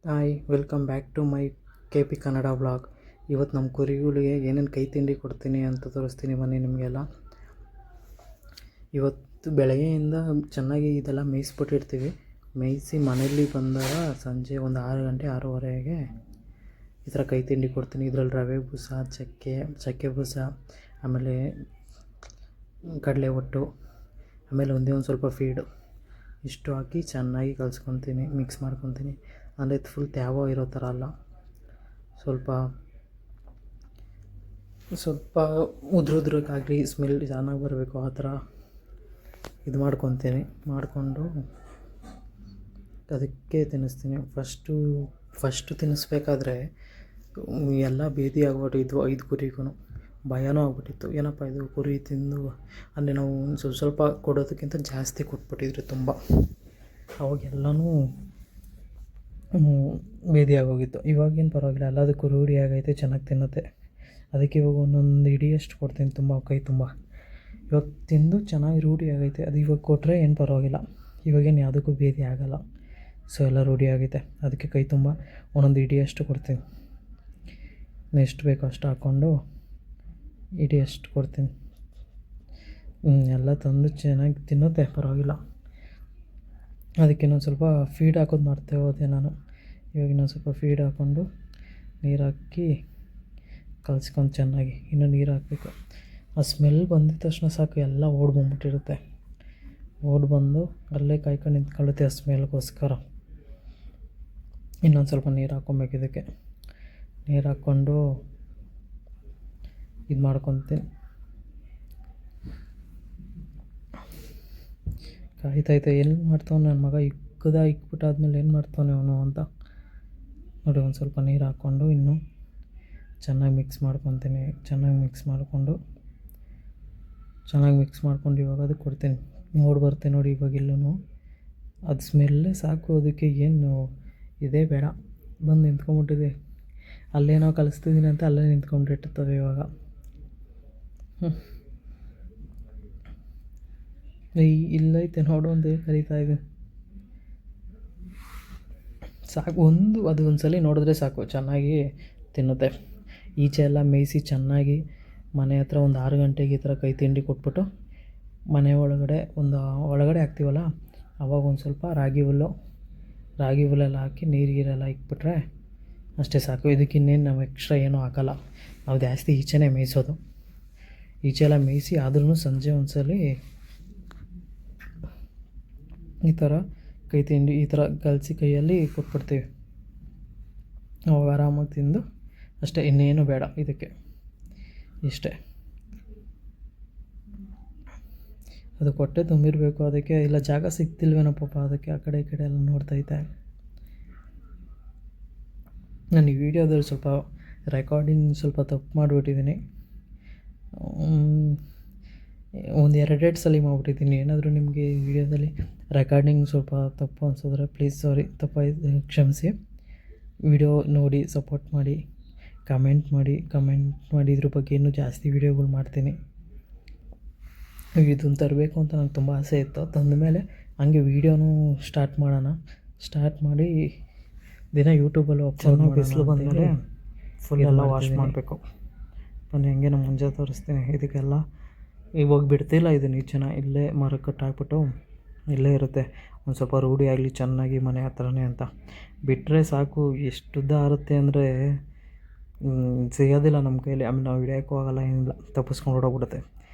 Hi welcome back to my K P Kannada vlog. ಇವತ್ತು ನಮ್ಮ ಕುರಿಗಳಿಗೆ ಏನೇನು ಕೈ ತಿಂಡಿ ಕೊಡ್ತೀನಿ ಅಂತ ತೋರಿಸ್ತೀನಿ ಬನ್ನಿ ನಿಮಗೆಲ್ಲ. ಇವತ್ತು ಬೆಳಗ್ಗೆಯಿಂದ ಚೆನ್ನಾಗಿ ಇದೆಲ್ಲ ಮೇಯಿಸ್ಬಿಟ್ಟಿರ್ತೀವಿ. ಮೇಯಿಸಿ ಮನೇಲಿ ಬಂದಾಗ ಸಂಜೆ ಒಂದು 6 ಗಂಟೆ 6:30ಗೆ ಈ ಥರ ಕೈ ತಿಂಡಿ ಕೊಡ್ತೀನಿ. ಇದರಲ್ಲಿ ರವೆ ಬೂಸ, ಚಕ್ಕೆ ಬೂಸ, ಆಮೇಲೆ ಕಡಲೆ ಒಟ್ಟು, ಆಮೇಲೆ ಒಂದೇ ಒಂದು ಸ್ವಲ್ಪ ಫೀಡು ಇಷ್ಟು ಹಾಕಿ ಚೆನ್ನಾಗಿ ಕಲಿಸ್ಕೊತೀನಿ, ಮಿಕ್ಸ್ ಮಾಡ್ಕೊತೀನಿ. ಅಂದರೆ ಫುಲ್ ತ್ಯಾವ ಇರೋ ಥರ ಅಲ್ಲ, ಸ್ವಲ್ಪ ಉದ್ರುದ್ರಕ್ಕಾಗಲಿ ಸ್ಮೆಲ್ ಚೆನ್ನಾಗಿ ಬರಬೇಕು ಆ ಥರ ಇದು ಮಾಡ್ಕೊತೀನಿ. ಮಾಡಿಕೊಂಡು ಅದಕ್ಕೆ ತಿನ್ನಿಸ್ತೀನಿ. ಫಸ್ಟು ತಿನ್ನಿಸ್ಬೇಕಾದ್ರೆ ಎಲ್ಲ ಭೇದಿ ಆಗ್ಬಿಟ್ಟಿದ್ವು 5 ಕುರಿಗೂ. ಭಯನೂ ಆಗ್ಬಿಟ್ಟಿತ್ತು, ಏನಪ್ಪ ಇದು ಕುರಿ ತಿಂದು ಅಂದರೆ ನಾವು ಸ್ವಲ್ಪ ಕೊಡೋದಕ್ಕಿಂತ ಜಾಸ್ತಿ ಕೊಟ್ಬಿಟ್ಟಿದ್ರು ತುಂಬ. ಅವಾಗೆಲ್ಲನೂ ಭೇದಿ ಆಗೋಗಿತ್ತು. ಇವಾಗೇನು ಪರವಾಗಿಲ್ಲ, ಎಲ್ಲದಕ್ಕೂ ರೂಢಿ ಆಗೈತೆ, ಚೆನ್ನಾಗಿ ತಿನ್ನುತ್ತೆ. ಅದಕ್ಕೆ ಇವಾಗ ಒಂದೊಂದು ಹಿಡಿಯಷ್ಟು ಕೊಡ್ತೀನಿ, ತುಂಬ ಕೈ ತುಂಬ. ಇವಾಗ ತಿಂದು ಚೆನ್ನಾಗಿ ರೂಢಿ ಆಗೈತೆ. ಅದು ಇವಾಗ ಕೊಟ್ಟರೆ ಏನು ಪರವಾಗಿಲ್ಲ, ಇವಾಗೇನು ಯಾವುದಕ್ಕೂ ಭೇದಿ ಆಗೋಲ್ಲ. ಸೊ ಎಲ್ಲ ರೂಢಿ ಆಗೈತೆ. ಅದಕ್ಕೆ ಕೈ ತುಂಬ ಒಂದೊಂದು ಹಿಡಿಯಷ್ಟು ಕೊಡ್ತೀನಿ. ಎಷ್ಟು ಬೇಕೋ ಅಷ್ಟು ಹಾಕ್ಕೊಂಡು ಹಿಡಿಯಷ್ಟು ಕೊಡ್ತೀನಿ. ಎಲ್ಲ ತಂದು ಚೆನ್ನಾಗಿ ತಿನ್ನುತ್ತೆ, ಪರವಾಗಿಲ್ಲ. ಅದಕ್ಕೆ ಇನ್ನೊಂದು ಸ್ವಲ್ಪ ಫೀಡ್ ಹಾಕೋದು ಮರ್ತೇ ಹೋದೆ ನಾನು. ಇವಾಗ ಇನ್ನೊಂದು ಸ್ವಲ್ಪ ಫೀಡ್ ಹಾಕ್ಕೊಂಡು ನೀರು ಹಾಕಿ ಕಲಿಸ್ಕೊಂಡು ಚೆನ್ನಾಗಿ ಇನ್ನೂ ನೀರು ಹಾಕಬೇಕು. ಆ ಸ್ಮೆಲ್ ಬಂದಿದ ತಕ್ಷಣ ಸಾಕು, ಎಲ್ಲ ಬಂದ್ಬಿಟ್ಟಿರುತ್ತೆ. ಬಂದು ಅಲ್ಲೇ ಕಾಯ್ಕೊಂಡು ನಿಂತ್ಕೊಳ್ಳುತ್ತೆ ಆ ಸ್ಮೆಲ್ಗೋಸ್ಕರ. ಇನ್ನೊಂದು ಸ್ವಲ್ಪ ನೀರು ಹಾಕ್ಕೊಬೇಕು. ಇದಕ್ಕೆ ನೀರು ಹಾಕ್ಕೊಂಡು ಇದು ಮಾಡ್ಕೊತೀನಿ. ಕಾಯ್ತೈತೆ ಏನು ಮಾಡ್ತಾವೆ ನನ್ನ ಮಗ, ಇಕ್ಬಿಟ್ಟಾದ್ಮೇಲೆ ಏನು ಮಾಡ್ತಾನೆ ಅವನು ಅಂತ ನೋಡಿ. ಒಂದು ಸ್ವಲ್ಪ ನೀರು ಹಾಕ್ಕೊಂಡು ಇನ್ನೂ ಚೆನ್ನಾಗಿ ಮಿಕ್ಸ್ ಮಾಡ್ಕೊತೀನಿ. ಚೆನ್ನಾಗಿ ಮಿಕ್ಸ್ ಮಾಡ್ಕೊಂಡು ಇವಾಗ ಅದಕ್ಕೆ ಕೊಡ್ತೀನಿ. ಬರುತ್ತೆ ನೋಡಿ ಇವಾಗೆಲ್ಲೂ ಅದು ಸ್ಮೆಲ್ಲೇ ಸಾಕು. ಅದಕ್ಕೆ ಏನು ಇದೇ ಬೇಡ, ಬಂದು ನಿಂತ್ಕೊಂಡ್ಬಿಟ್ಟಿದೆ. ಅಲ್ಲೇನೋ ಕಲಿಸ್ತಿದ್ದೀನಿ ಅಂತ ಅಲ್ಲೇ ನಿಂತ್ಕೊಂಡಿರ್ತವೆ ಇವಾಗ. ಇಲ್ಲೈತೆ ನೋಡು, ಒಂದು ಕರೀತಾ ಇದೆ. ಸಾಕು, ಅದು ಒಂದ್ಸಲ ನೋಡಿದ್ರೆ ಸಾಕು, ಚೆನ್ನಾಗಿ ತಿನ್ನುತ್ತೆ. ಈಚೆ ಎಲ್ಲ ಮೇಯಿಸಿ ಚೆನ್ನಾಗಿ ಮನೆ ಹತ್ರ ಒಂದು 6 ಗಂಟೆಗೆ ಈ ಥರ ಕೈ ತಿಂಡಿ ಕೊಟ್ಬಿಟ್ಟು ಮನೆ ಒಳಗಡೆ ಹಾಕ್ತೀವಲ್ಲ, ಆವಾಗ ಒಂದು ಸ್ವಲ್ಪ ರಾಗಿ ಹುಲ್ಲೆಲ್ಲ ಹಾಕಿ ನೀರಿಗೆಲ್ಲ ಇಕ್ಬಿಟ್ರೆ ಅಷ್ಟೇ ಸಾಕು. ಇದಕ್ಕಿನ್ನೇನು ನಾವು ಎಕ್ಸ್ಟ್ರಾ ಏನೂ ಹಾಕೋಲ್ಲ. ನಾವು ಜಾಸ್ತಿ ಈಚೆನೇ ಮೇಯಿಸೋದು. ಈಚೆಲ್ಲ ಮೇಯಿಸಿ ಆದ್ರೂ ಸಂಜೆ ಒಂದ್ಸಲ ಈ ಥರ ಕೈ ತಿಂಡಿ ಈ ಥರ ಕಲಸಿ ಕೈಯಲ್ಲಿ ಕೊಟ್ಬಿಡ್ತೀವಿ. ಅವಾಗ ಆರಾಮಾಗಿ ತಿಂದು ಅಷ್ಟೇ, ಇನ್ನೇನು ಬೇಡ ಇದಕ್ಕೆ, ಇಷ್ಟೇ. ಅದು ಹೊಟ್ಟೆ ತುಂಬಿರಬೇಕು. ಅದಕ್ಕೆ ಇಲ್ಲ ಜಾಗ ಸಿಗ್ತಿಲ್ವೇನೋ ಪಾಪ, ಅದಕ್ಕೆ ಆ ಕಡೆ ಈ ಕಡೆ ಎಲ್ಲ ನೋಡ್ತೈತೆ. ನಾನು ಈ ವಿಡಿಯೋದಲ್ಲಿ ಸ್ವಲ್ಪ ರೆಕಾರ್ಡಿಂಗ್ ಸ್ವಲ್ಪ ತಪ್ಪು ಮಾಡಿಬಿಟ್ಟಿದ್ದೀನಿ. ಒಂದು 2 ಸಲ ಮಾಡಿಬಿಟ್ಟಿದ್ದೀನಿ. ಏನಾದರೂ ನಿಮಗೆ ಈ ವಿಡಿಯೋದಲ್ಲಿ ರೆಕಾರ್ಡಿಂಗ್ ಸ್ವಲ್ಪ ತಪ್ಪು ಅನಿಸಿದ್ರೆ ಪ್ಲೀಸ್ ಸಾರಿ, ಕ್ಷಮಿಸಿ. ವಿಡಿಯೋ ನೋಡಿ ಸಪೋರ್ಟ್ ಮಾಡಿ, ಕಮೆಂಟ್ ಮಾಡಿ ಇದ್ರ ಬಗ್ಗೆ ಇನ್ನೂ ಜಾಸ್ತಿ ವೀಡಿಯೋಗಳು ಮಾಡ್ತೀನಿ. ಇದನ್ನು ತರಬೇಕು ಅಂತ ನಂಗೆ ತುಂಬ ಆಸೆ ಇತ್ತು. ತಂದ ಮೇಲೆ ಹಂಗೆ ವೀಡಿಯೋನೂ ಸ್ಟಾರ್ಟ್ ಮಾಡಿ ದಿನ ಯೂಟ್ಯೂಬಲ್ಲಿ ಅಪ್ಲೋಡ್ ಮಾಡಿ. ಬಿಸಿಲು ಬಂದಮೇಲೆ ಫುಲ್ ಎಲ್ಲ ವಾಶ್ ಮಾಡಬೇಕು. ನಾನು ಹೆಂಗೆ ನಮ್ಮ ಮುಂಜಾನೆ ತೋರಿಸ್ತೀನಿ. ಇದಕ್ಕೆಲ್ಲ ಇವಾಗ ಬಿಡ್ತಿಲ್ಲ, ಇದನ್ನು ಈಚೆನ ಇಲ್ಲೇ ಮರಕ್ಕೆ ಕಟ್ಟಾಕ್ಬಿಟ್ಟು ಇಲ್ಲೇ ಇರುತ್ತೆ. ಒಂದು ಸ್ವಲ್ಪ ರೂಢಿ ಆಗಲಿ ಚೆನ್ನಾಗಿ ಮನೆ ಹತ್ರನೇ ಅಂತ ಬಿಟ್ಟರೆ ಸಾಕು. ಎಷ್ಟು ಉದ್ದ ಆರುತ್ತೆ ಅಂದರೆ ಸಿಗೋದಿಲ್ಲ ನಮ್ಮ ಕೈಯಲ್ಲಿ. ಆಮೇಲೆ ನಾವು ಹಿಡಿಯೋಕ್ಕೂ ಆಗೋಲ್ಲ, ಏನಿಲ್ಲ, ತಪ್ಪಿಸ್ಕೊಂಡು ಓಡೋಗ್ಬಿಡುತ್ತೆ.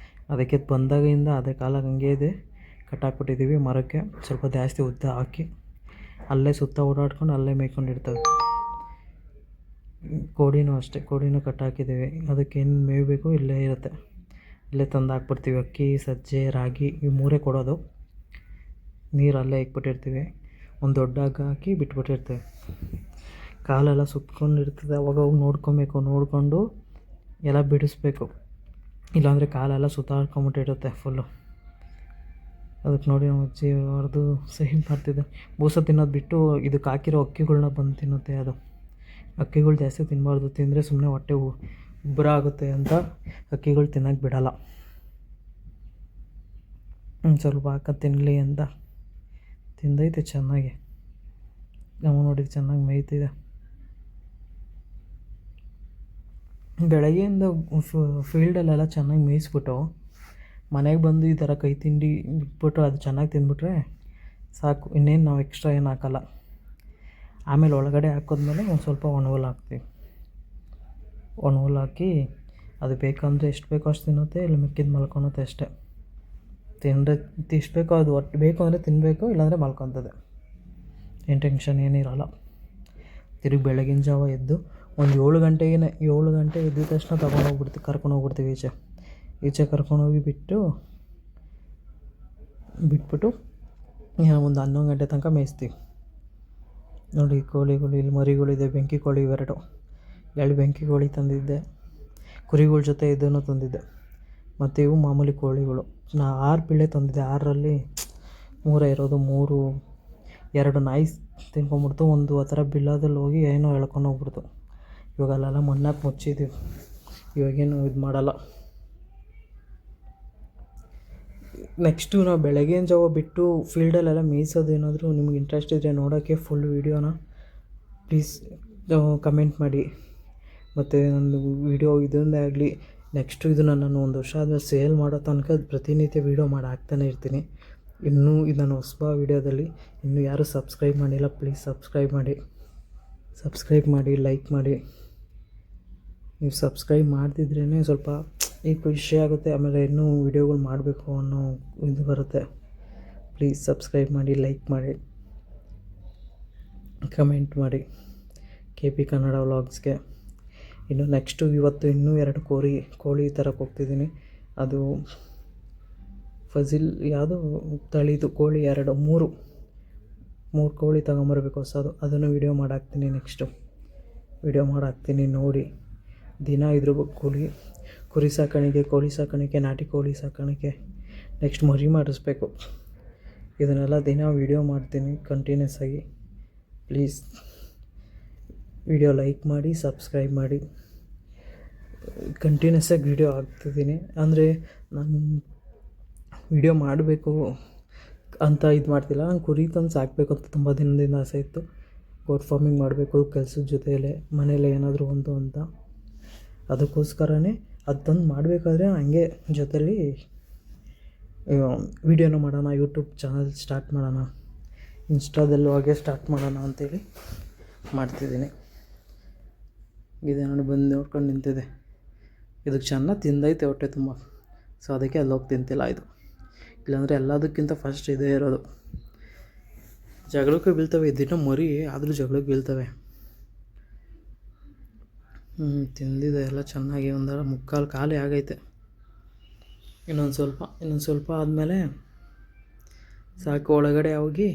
ಅದಕ್ಕೆ ಬಂದಾಗಿಂದ ಅದೇ ಕಾಲಾಗ ಹಂಗೆ ಇದೆ, ಕಟ್ಟಾಕ್ಬಿಟ್ಟಿದ್ದೀವಿ ಮರಕ್ಕೆ. ಸ್ವಲ್ಪ ಜಾಸ್ತಿ ಉದ್ದ ಹಾಕಿ ಅಲ್ಲೇ ಸುತ್ತ ಓಡಾಡ್ಕೊಂಡು ಅಲ್ಲೇ ಮೇಯ್ಕೊಂಡಿರ್ತವೆ. ಕೋಡಿನೂ ಅಷ್ಟೇ, ಕೋಡಿನೂ ಕಟ್ಟಾಕಿದ್ದೀವಿ. ಅದಕ್ಕೆ ಏನು ಮೇಯಬೇಕು ಇಲ್ಲೇ ಇರುತ್ತೆ, ಇಲ್ಲೇ ತಂದು ಹಾಕ್ಬಿಡ್ತೀವಿ. ಅಕ್ಕಿ, ಸಜ್ಜೆ, ರಾಗಿ ಇವು 3 ಕೊಡೋದು. ನೀರು ಅಲ್ಲೇ ಇಕ್ಬಿಟ್ಟಿರ್ತೀವಿ. ಒಂದು ದೊಡ್ಡ ಹಗ್ಗ ಹಾಕಿ ಬಿಟ್ಬಿಟ್ಟಿರ್ತೀವಿ. ಕಾಲೆಲ್ಲ ಸುತ್ಕೊಂಡಿರ್ತದೆ, ಅವಾಗ ನೋಡ್ಕೊಂಡು ಎಲ್ಲ ಬಿಡಿಸ್ಬೇಕು. ಇಲ್ಲಾಂದರೆ ಕಾಲೆಲ್ಲ ಸುತ್ತಾಡ್ಕೊಂಬಿಟ್ಟಿರುತ್ತೆ ಫುಲ್ಲು. ಅದಕ್ಕೆ ನೋಡಿ ನಮ್ಮ ಅಜ್ಜಿ ಹೊಡೆದು ಸಹಿ ಮಾಡ್ತಿದ್ದೆ. ಬೂಸ ತಿನ್ನೋದು ಬಿಟ್ಟು ಇದಕ್ಕೆ ಹಾಕಿರೋ ಅಕ್ಕಿಗಳ್ನ ಬಂದು ತಿನ್ನುತ್ತೆ. ಅದು ಅಕ್ಕಿಗಳು ಜಾಸ್ತಿ ತಿನ್ನಬಾರ್ದು, ತಿಂದರೆ ಸುಮ್ಮನೆ ಹೊಟ್ಟೆ ಉಬ್ಬರ ಆಗುತ್ತೆ ಅಂತ ಅಕ್ಕಿಗಳು ತಿನ್ನೋಕ್ಕೆ ಬಿಡೋಲ್ಲ. ಸ್ವಲ್ಪ ಹಾಕ ತಿನ್ನಲಿ ಅಂತ ತಿಂದೈತೆ ಚೆನ್ನಾಗಿ. ನಾವು ನೋಡಿ ಚೆನ್ನಾಗಿ ಮೇಯ್ತಿದೆ. ಬೆಳಗ್ಗೆಯಿಂದ ಫೀಲ್ಡಲ್ಲೆಲ್ಲ ಚೆನ್ನಾಗಿ ಮೇಯಿಸ್ಬಿಟ್ಟು ಮನೆಗೆ ಬಂದು ಈ ಥರ ಕೈ ತಿಂಡಿ ಇಟ್ಬಿಟ್ಟು ಅದು ಚೆನ್ನಾಗಿ ತಿಂದ್ಬಿಟ್ರೆ ಸಾಕು. ಇನ್ನೇನು ನಾವು ಎಕ್ಸ್ಟ್ರಾ ಏನು ಹಾಕಲ್ಲ. ಆಮೇಲೆ ಒಳಗಡೆ ಹಾಕಿದ್ಮೇಲೆ ಒಂದು ಸ್ವಲ್ಪ ಒಣಹುಲ್ಲು ಹಾಕ್ತೀವಿ. ಒಣಹುಲ್ಲು ಹಾಕಿ ಅದು ಬೇಕಂದರೆ ಎಷ್ಟು ಬೇಕೋ ಅಷ್ಟು ತಿನ್ನುತ್ತೆ, ಇಲ್ಲ ಮಿಕ್ಕಿದ್ದು ಮಲ್ಕೊಳುತ್ತೆ ಅಷ್ಟೇ. ತಿಂದರೆ ಎಷ್ಟು ಬೇಕೋ ಅದು ಒಟ್ಟು ಬೇಕು ಅಂದರೆ ತಿನ್ನಬೇಕು, ಇಲ್ಲಾಂದರೆ ಮಲ್ಕೊತದೆ. ಏನು ಟೆನ್ಷನ್ ಏನಿರಲ್ಲ. ತಿರುಗಿ ಬೆಳಗಿನ ಜಾವ ಎದ್ದು ಒಂದು 7 ಗಂಟೆ ಎದ್ದಿದ ತಕ್ಷಣ ಕರ್ಕೊಂಡೋಗ್ಬಿಡ್ತೀವಿ ಈಚೆ ಕರ್ಕೊಂಡೋಗಿ ಬಿಟ್ಬಿಟ್ಟು ಒಂದು 11 ಗಂಟೆ ತನಕ ಮೇಯಿಸ್ತೀವಿ. ನೋಡಿ ಕೋಳಿಗಳು ಇಲ್ಲಿ ಮರಿಗಳಿದೆ, ಬೆಂಕಿ ಕೋಳಿ ಇವೆರಡು. 2 ಬೆಂಕಿ ಕೋಳಿ ತಂದಿದ್ದೆ, ಕುರಿಗಳ ಜೊತೆ ಇದನ್ನು ತಂದಿದ್ದೆ. ಮತ್ತು ಇವು ಮಾಮೂಲಿ ಕೋಳಿಗಳು. 6 ಪಿಳ್ಳೆ ತಂದಿದ್ದೆ. 6ರಲ್ಲಿ 3 ಇರೋದು, 2 ನಾಯಿ ತಿನ್ಕೊಂಬಿಡ್ತು, ಒಂದು ಆ ಥರ ಬಿಲ್ಲದಲ್ಲಿ ಹೋಗಿ ಏನೋ ಎಳ್ಕೊಂಡು ಹೋಗ್ಬಿಡ್ತು. ಇವಾಗ ಅಲ್ಲೆಲ್ಲ ಮಣ್ಣಾಕಿ ಮುಚ್ಚಿದ್ದೀವಿ. ಇವಾಗೇನು ಇದು ಮಾಡಲ್ಲ. ನೆಕ್ಸ್ಟು ನಾವು ಬೆಳಗಿನ ಜಾವ ಬಿಟ್ಟು ಫೀಲ್ಡಲ್ಲೆಲ್ಲ ಮೇಯಿಸೋದು ಏನಾದರೂ ನಿಮ್ಗೆ ಇಂಟ್ರೆಸ್ಟ್ ಇದ್ದರೆ ನೋಡೋಕ್ಕೆ ಫುಲ್ ವೀಡಿಯೋನ ಪ್ಲೀಸ್ ಕಮೆಂಟ್ ಮಾಡಿ. ಮತ್ತು ನನ್ನ ವೀಡಿಯೋ ಇದೊಂದೇ ಆಗಲಿ, ನೆಕ್ಸ್ಟು ಇದನ್ನು ನಾನು 1 ವರ್ಷ ಆದಮೇಲೆ ಸೇಲ್ ಮಾಡೋ ತನಕ ಪ್ರತಿನಿತ್ಯ ವೀಡಿಯೋ ಮಾಡಿ ಹಾಕ್ತಾನೆ ಇರ್ತೀನಿ. ಇನ್ನೂ ಇದು ನನ್ನ ಹೊಸ ವೀಡಿಯೋದಲ್ಲಿ ಇನ್ನೂ ಯಾರೂ ಸಬ್ಸ್ಕ್ರೈಬ್ ಮಾಡಿಲ್ಲ, ಪ್ಲೀಸ್ ಸಬ್ಸ್ಕ್ರೈಬ್ ಮಾಡಿ, ಲೈಕ್ ಮಾಡಿ. ನೀವು ಸಬ್ಸ್ಕ್ರೈಬ್ ಮಾಡ್ತಿದ್ರೇ ಸ್ವಲ್ಪ ಈಗ ಖುಷಿ ಆಗುತ್ತೆ. ಆಮೇಲೆ ಇನ್ನೂ ವೀಡಿಯೋಗಳು ಮಾಡಬೇಕು ಅನ್ನೋ ಇದು ಬರುತ್ತೆ. ಪ್ಲೀಸ್ ಸಬ್ಸ್ಕ್ರೈಬ್ ಮಾಡಿ, ಲೈಕ್ ಮಾಡಿ, ಕಮೆಂಟ್ ಮಾಡಿ KP ಕನ್ನಡ ವ್ಲಾಗ್ಸ್ಗೆ. ಇನ್ನು ನೆಕ್ಸ್ಟು ಇವತ್ತು ಇನ್ನೂ 2 ಕೋಳಿ ತರಕ್ಕೆ ಹೋಗ್ತಿದ್ದೀನಿ. ಅದು ಫಜಿಲ್ ಯಾವುದೋ ತಳಿದು ಕೋಳಿ 3 ಕೋಳಿ ತಗೊಂಬರ್ಬೇಕು ಹೊಸದು. ಅದನ್ನು ವೀಡಿಯೋ ಮಾಡಾಕ್ತೀನಿ. ನೆಕ್ಸ್ಟು ವೀಡಿಯೋ ಮಾಡಾಕ್ತೀನಿ ನೋಡಿ. ದಿನ ಇದ್ರ ಕುರಿ ಸಾಕಾಣಿಕೆ, ಕೋಳಿ ಸಾಕಾಣಿಕೆ, ನಾಟಿ ಕೋಳಿ ಸಾಕಾಣಿಕೆ, ನೆಕ್ಸ್ಟ್ ಮರಿ ಮಾಡಿಸ್ಬೇಕು. ಇದನ್ನೆಲ್ಲ ದಿನ ವೀಡಿಯೋ ಮಾಡ್ತೀನಿ ಕಂಟಿನ್ಯೂಸ್ ಆಗಿ. ಪ್ಲೀಸ್ ವಿಡಿಯೋ ಲೈಕ್ ಮಾಡಿ, ಸಬ್ಸ್ಕ್ರೈಬ್ ಮಾಡಿ. ಕಂಟಿನ್ಯೂಸ್ ಆಗಿ ವೀಡಿಯೋ ಹಾಕ್ತಿದ್ದೀನಿ. ಅಂದರೆ ನಾನು ವೀಡಿಯೋ ಮಾಡಬೇಕು ಅಂತ ಇದು ಮಾಡ್ತಿಲ್ಲ. ನಾನು ಕುರಿ ತಂದು ಸಾಕಬೇಕು ಅಂತ ತುಂಬ ದಿನದಿಂದ ಆಸೆ ಇತ್ತು. ಗೋಟ್ ಫಾರ್ಮಿಂಗ್ ಮಾಡಬೇಕು ಕೆಲಸದ ಜೊತೆಯಲ್ಲೇ, ಮನೇಲಿ ಏನಾದರೂ ಒಂದು ಅಂತ. ಅದಕ್ಕೋಸ್ಕರನೇ ಅದು ತಂದು ಮಾಡಬೇಕಾದ್ರೆ ಹಂಗೆ ಜೊತೆಲಿ ವೀಡಿಯೋನ ಮಾಡೋಣ, ಯೂಟ್ಯೂಬ್ ಚಾನಲ್ ಸ್ಟಾರ್ಟ್ ಮಾಡೋಣ, ಇನ್ಸ್ಟಾದಲ್ಲೂ ಹಾಗೆ ಸ್ಟಾರ್ಟ್ ಮಾಡೋಣ ಅಂತೇಳಿ ಮಾಡ್ತಿದ್ದೀನಿ. ಇದೇ ಬಂದು ನೋಡ್ಕೊಂಡು ನಿಂತಿದೆ. ಇದಕ್ಕೆ ಚೆನ್ನಾಗಿ ತಿಂದೈತೆ ಹೊಟ್ಟೆ ತುಂಬ. ಸೊ ಅದಕ್ಕೆ ಅಲ್ಲೋಗಿ ತಿಂತಿಲ್ಲ ಇದು. ಇಲ್ಲಾಂದರೆ ಎಲ್ಲದಕ್ಕಿಂತ ಫಸ್ಟ್ ಇದೇ ಇರೋದು. ಜಗಳಕ್ಕೆ ಬೀಳ್ತವೆ, ದಿನ ಮರಿ ಆದರೂ ಜಗಳಕ್ಕೆ ಬೀಳ್ತವೆ. ತಿಂದಿದೆ ಎಲ್ಲ ಚೆನ್ನಾಗಿ. 1.25 ಖಾಲಿ ಆಗೈತೆ. ಇನ್ನೊಂದು ಸ್ವಲ್ಪ ಆದಮೇಲೆ ಸಾಕು. ಒಳಗಡೆ ಹೋಗಿ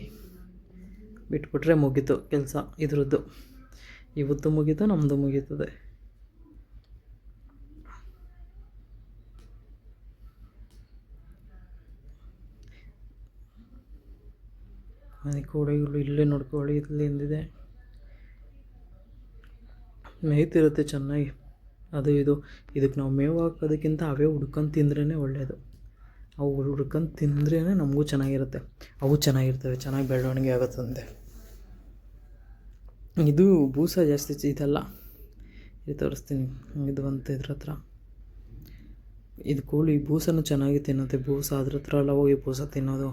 ಬಿಟ್ಬಿಟ್ರೆ ಮುಗೀತು ಕೆಲಸ ಇದ್ರದ್ದು. ಇವತ್ತು ಮುಗೀತು, ನಮ್ಮದು ಮುಗೀತದೆ. ಮನೆ ಕೋಳಿಗಳು ಇಲ್ಲೇ ನೋಡ್ಕೊಳ್ಳಿ, ಇಲ್ಲಿ ಎಂದಿದೆ ಮೇಯ್ತಿರುತ್ತೆ ಚೆನ್ನಾಗಿ. ಅದು ಇದಕ್ಕೆ ನಾವು ಮೇವು ಹಾಕೋದಕ್ಕಿಂತ ಅವೇ ಹುಡ್ಕೊಂಡು ತಿಂದ್ರೇ ಒಳ್ಳೆಯದು. ಅವು ಹುಡ್ಕೊಂಡು ತಿಂದ್ರೇ ನಮಗೂ ಚೆನ್ನಾಗಿರುತ್ತೆ, ಅವು ಚೆನ್ನಾಗಿರ್ತವೆ, ಚೆನ್ನಾಗಿ ಬೆಳವಣಿಗೆ ಆಗುತ್ತಂತೆ. ಇದು ಬೂಸ ಜಾಸ್ತಿ ಇದಲ್ಲ. ಇದು ತೋರಿಸ್ತೀನಿ. ಇದು ಅಂತ ಇದ್ರ ಹತ್ರ ಇದು ಕೋಳಿ ಬೂಸನೂ ಚೆನ್ನಾಗಿ ತಿನ್ನುತ್ತೆ. ಬೂಸ ಅದ್ರ ಹತ್ರ ಎಲ್ಲ ಹೋಗಿ ಬೂಸ ತಿನ್ನೋದು,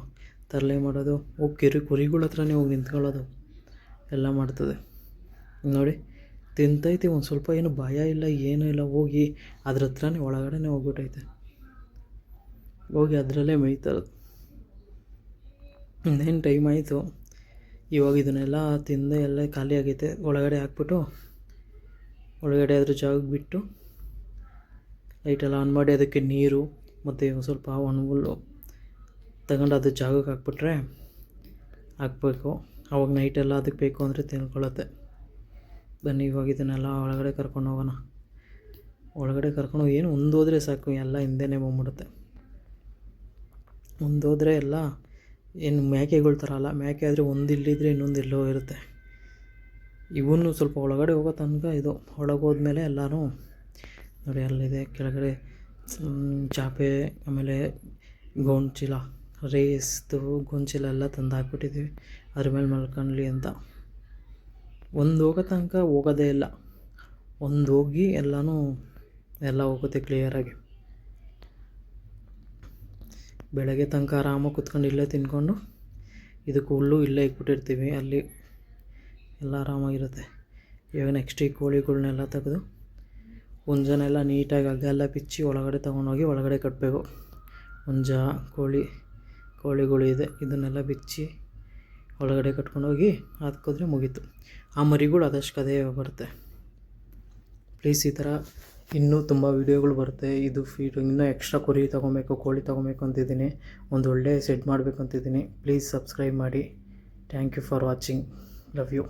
ತರಲೆ ಮಾಡೋದು, ಹೋಗಿ ಕುರಿಗಳ ಹತ್ರನೇ ಹೋಗಿ ನಿಂತ್ಕೊಳ್ಳೋದು ಎಲ್ಲ ಮಾಡ್ತದೆ. ನೋಡಿ ತಿಂತೈತಿ. ಒಂದು ಸ್ವಲ್ಪ ಏನು ಭಯ ಇಲ್ಲ, ಏನೂ ಇಲ್ಲ. ಹೋಗಿ ಅದ್ರ ಹತ್ರನೇ ಒಳಗಡೆ ಹೋಗ್ಬಿಟ್ಟೈತೆ. ಹೋಗಿ ಅದರಲ್ಲೇ ಮೇಯ್ತರೋದು. ಇನ್ನೇನು ಟೈಮ್ ಆಯಿತು. ಇವಾಗ ಇದನ್ನೆಲ್ಲ ತಿಂದು ಎಲ್ಲ ಖಾಲಿ ಆಗೈತೆ. ಒಳಗಡೆ ಹಾಕ್ಬಿಟ್ಟು ಒಳಗಡೆ ಅದ್ರ ಜಾಗಕ್ಕೆ ಬಿಟ್ಟು ಲೈಟೆಲ್ಲ ಆನ್ ಮಾಡಿ ಅದಕ್ಕೆ ನೀರು ಮತ್ತು ಒಂದು ಸ್ವಲ್ಪ ಒಣಹುಲ್ಲು ತಗೊಂಡು ಅದ್ರ ಜಾಗಕ್ಕೆ ಹಾಕಬೇಕು. ಆವಾಗ ನೈಟೆಲ್ಲ ಅದಕ್ಕೆ ಬೇಕು ಅಂದರೆ ತಿನ್ಕೊಳ್ಳುತ್ತೆ. ಬನ್ನಿ ಇವಾಗ ಇದನ್ನೆಲ್ಲ ಒಳಗಡೆ ಕರ್ಕೊಂಡು ಹೋಗೋಣ. ಒಳಗಡೆ ಕರ್ಕೊಂಡು ಏನು ಹೋದರೆ ಸಾಕು, ಎಲ್ಲ ಹಿಂದೆನೇ ಬಂದ್ಬಿಡುತ್ತೆ. ಹೋದರೆ ಎಲ್ಲ ಏನು ಮೇಕೆಗಳ ಥರ ಅಲ್ಲ. ಮೇಕೆ ಆದರೆ ಒಂದು ಇಲ್ಲಿದ್ದರೆ ಇನ್ನೊಂದು ಎಲ್ಲೋ ಇರುತ್ತೆ. ಇವನು ಸ್ವಲ್ಪ ಒಳಗಡೆ ಹೋಗೋ ತನಕ ಇದು. ಒಳಗೆ ಹೋದ್ಮೇಲೆ ಎಲ್ಲನೂ ನೋಡಿ ಅಲ್ಲಿದೆ ಕೆಳಗಡೆ ಚಾಪೆ, ಆಮೇಲೆ ಗೋಣ್ಚೀಲ, ರೇಸ್ದು ಗೋಣ್ಚೀಲ ಎಲ್ಲ ತಂದು ಹಾಕ್ಬಿಟ್ಟಿದ್ದೀವಿ ಅದ್ರ ಮೇಲೆ ಮಲ್ಕೊಳ್ಳಿ ಅಂತ. ಒಂದು ಹೋಗೋ ತನಕ ಹೋಗೋದೇ ಇಲ್ಲ, ಒಂದು ಹೋಗಿ ಎಲ್ಲ ಹೋಗುತ್ತೆ ಕ್ಲಿಯರಾಗಿ. ಬೆಳಗ್ಗೆ ತನಕ ಆರಾಮಾಗಿ ಕುತ್ಕೊಂಡು ಇಲ್ಲೇ ತಿಂದ್ಕೊಂಡು ಇದಕ್ಕೆ ಹುಲ್ಲು ಇಲ್ಲೇ ಇಟ್ಬಿಟ್ಟಿರ್ತೀವಿ, ಅಲ್ಲಿ ಎಲ್ಲ ಆರಾಮಾಗಿರುತ್ತೆ. ಇವಾಗ ನೆಕ್ಸ್ಟ್ ಈ ಕೋಳಿಗಳ್ನೆಲ್ಲ ತೆಗೆದು ಹುಂಜನೆಲ್ಲ ನೀಟಾಗಿ ಹಗ್ಗ ಎಲ್ಲ ಬಿಚ್ಚಿ ಒಳಗಡೆ ತೊಗೊಂಡೋಗಿ ಒಳಗಡೆ ಕಟ್ಟಬೇಕು. ಹುಂಜ ಕೋಳಿಗಳು ಇದೆ, ಇದನ್ನೆಲ್ಲ ಬಿಚ್ಚಿ ಒಳಗಡೆ ಕಟ್ಕೊಂಡೋಗಿ ಹಾಕಿದ್ರೆ ಮುಗೀತು. ಆ ಮರಿಗಳು ಅದಷ್ಟು ಅದೇ ಬರುತ್ತೆ. ಪ್ಲೀಸ್ ಈ ಥರ ಇನ್ನೂ ತುಂಬ ವೀಡಿಯೋಗಳು ಬರುತ್ತೆ. ಇದು ಫೀಡ್ ಇನ್ನೂ ಎಕ್ಸ್ಟ್ರಾ ಕುರಿ ತೊಗೊಬೇಕು, ಕೋಳಿ ತೊಗೊಬೇಕು ಅಂತಿದ್ದೀನಿ, ಒಂದು ಒಳ್ಳೆ ಸೆಟ್ ಮಾಡಬೇಕು ಅಂತಿದ್ದೀನಿ. ಪ್ಲೀಸ್ ಸಬ್ಸ್ಕ್ರೈಬ್ ಮಾಡಿ. Thank you for watching. Love you.